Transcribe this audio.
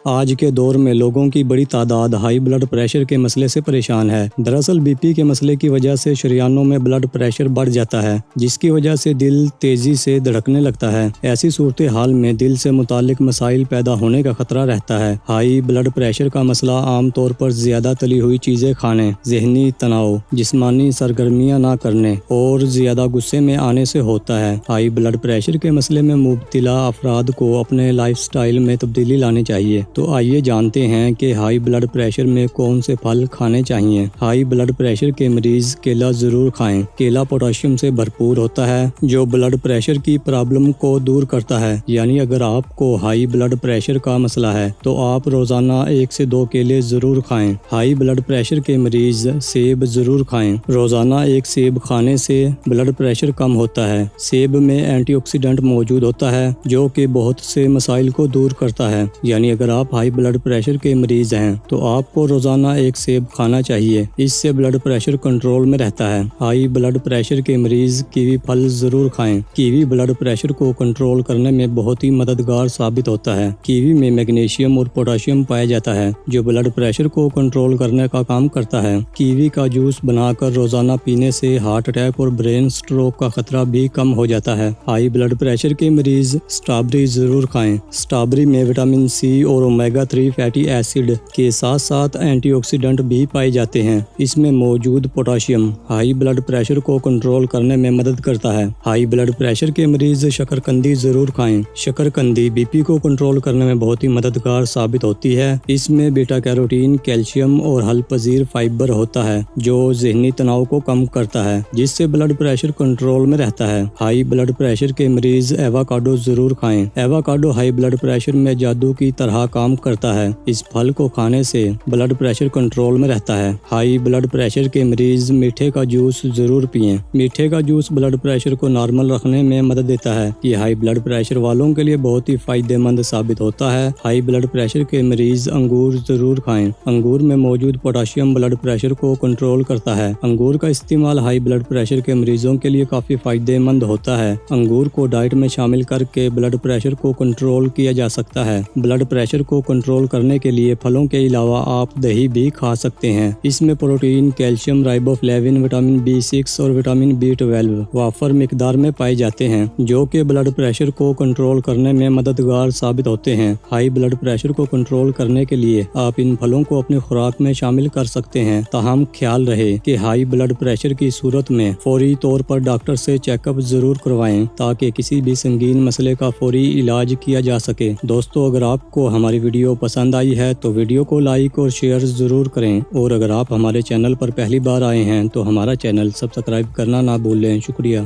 آج کے دور میں لوگوں کی بڑی تعداد ہائی بلڈ پریشر کے مسئلے سے پریشان ہے۔ دراصل بی پی کے مسئلے کی وجہ سے شریانوں میں بلڈ پریشر بڑھ جاتا ہے، جس کی وجہ سے دل تیزی سے دھڑکنے لگتا ہے۔ ایسی صورتحال میں دل سے متعلق مسائل پیدا ہونے کا خطرہ رہتا ہے۔ ہائی بلڈ پریشر کا مسئلہ عام طور پر زیادہ تلی ہوئی چیزیں کھانے، ذہنی تناؤ، جسمانی سرگرمیاں نہ کرنے اور زیادہ غصے میں آنے سے ہوتا ہے۔ ہائی بلڈ پریشر کے مسئلے میں مبتلا افراد کو اپنے لائف سٹائل میں تبدیلی لانی چاہیے۔ تو آئیے جانتے ہیں کہ ہائی بلڈ پریشر میں کون سے پھل کھانے چاہیے۔ ہائی بلڈ پریشر کے مریض کیلا ضرور کھائیں۔ کیلا پوٹاشیم سے بھرپور ہوتا ہے، جو بلڈ پریشر کی پرابلم کو دور کرتا ہے۔ یعنی اگر آپ کو ہائی بلڈ پریشر کا مسئلہ ہے تو آپ روزانہ 1 سے 2 کیلے ضرور کھائیں۔ ہائی بلڈ پریشر کے مریض سیب ضرور کھائیں۔ روزانہ 1 سیب کھانے سے بلڈ پریشر کم ہوتا ہے۔ سیب میں اینٹی آکسیڈنٹ موجود ہوتا ہے، جو کہ بہت سے مسائل کو دور کرتا ہے۔ یعنی اگر آپ ہائی بلڈ پریشر کے مریض ہیں تو آپ کو روزانہ 1 سیب کھانا چاہیے۔ اس سے بلڈ پریشر کنٹرول میں رہتا ہے۔ ہائی بلڈ پریشر کے مریض کیوی پھل ضرور کھائیں۔ کیوی بلڈ پریشر کو کنٹرول کرنے میں بہت ہی مددگار ثابت ہوتا ہے۔ کیوی میں میگنیشیم اور پوٹاشیم پایا جاتا ہے، جو بلڈ پریشر کو کنٹرول کرنے کا کام کرتا ہے۔ کیوی کا جوس بنا کر روزانہ پینے سے ہارٹ اٹیک اور برین سٹروک کا خطرہ بھی کم ہو جاتا ہے۔ ہائی بلڈ پریشر کے مریض اسٹرابیری ضرور کھائیں۔ اسٹرابیری میں وٹامن سی اور اومیگا 3 فیٹی ایسڈ کے ساتھ ساتھ اینٹی آکسیڈنٹ بھی پائے جاتے ہیں۔ اس میں موجود پوٹاشیم ہائی بلڈ پریشر کو کنٹرول کرنے میں مدد کرتا ہے۔ ہائی بلڈ پریشر کے مریض شکرکندی ضرور کھائیں۔ شکرکندی بی پی کو کنٹرول کرنے میں بہت ہی مددگار ثابت ہوتی ہے۔ اس میں بیٹا کیروٹین، کیلشیم اور حل پذیر فائبر ہوتا ہے، جو ذہنی تناؤ کو کم کرتا ہے، جس سے بلڈ پریشر کنٹرول میں رہتا ہے۔ ہائی بلڈ پریشر کے مریض ایووکاڈو ضرور کھائیں۔ ایووکاڈو ہائی بلڈ پریشر میں جادو کی طرح کام کرتا ہے۔ اس پھل کو کھانے سے بلڈ پریشر کنٹرول میں رہتا ہے۔ ہائی بلڈ پریشر کے مریض میٹھے کا جوس ضرور پئیں۔ میٹھے کا جوس بلڈ پریشر کو نارمل رکھنے میں مدد دیتا ہے۔ یہ ہائی بلڈ پریشر والوں کے لیے بہت ہی فائدہ مند ثابت ہوتا ہے۔ ہائی بلڈ پریشر کے مریض انگور ضرور کھائیں۔ انگور میں موجود پوٹاشیم بلڈ پریشر کو کنٹرول کرتا ہے۔ انگور کا استعمال ہائی بلڈ پریشر کے مریضوں کے لیے کافی فائدہ مند ہوتا ہے۔ انگور کو ڈائٹ میں شامل کر کے بلڈ پریشر کو کنٹرول کیا جا سکتا ہے۔ بلڈ پریشر کو کنٹرول کرنے کے لیے پھلوں کے علاوہ آپ دہی بھی کھا سکتے ہیں۔ اس میں پروٹین، کیلشیم، رائبوفلیوین، وٹامن B6 اور وٹامن B12 وافر مقدار میں پائے جاتے ہیں، جو کہ بلڈ پریشر کو کنٹرول کرنے میں مددگار ثابت ہوتے ہیں۔ ہائی بلڈ پریشر کو کنٹرول کرنے کے لیے آپ ان پھلوں کو اپنی خوراک میں شامل کر سکتے ہیں۔ تاہم خیال رہے کہ ہائی بلڈ پریشر کی صورت میں فوری طور پر ڈاکٹر سے چیک اپ ضرور کروائیں، تاکہ کسی بھی سنگین مسئلے کا فوری علاج کیا جا سکے۔ دوستو، اگر آپ کو ہماری ویڈیو پسند آئی ہے تو ویڈیو کو لائک اور شیئر ضرور کریں، اور اگر آپ ہمارے چینل پر پہلی بار آئے ہیں تو ہمارا چینل سبسکرائب کرنا نہ بھولیں۔ شکریہ۔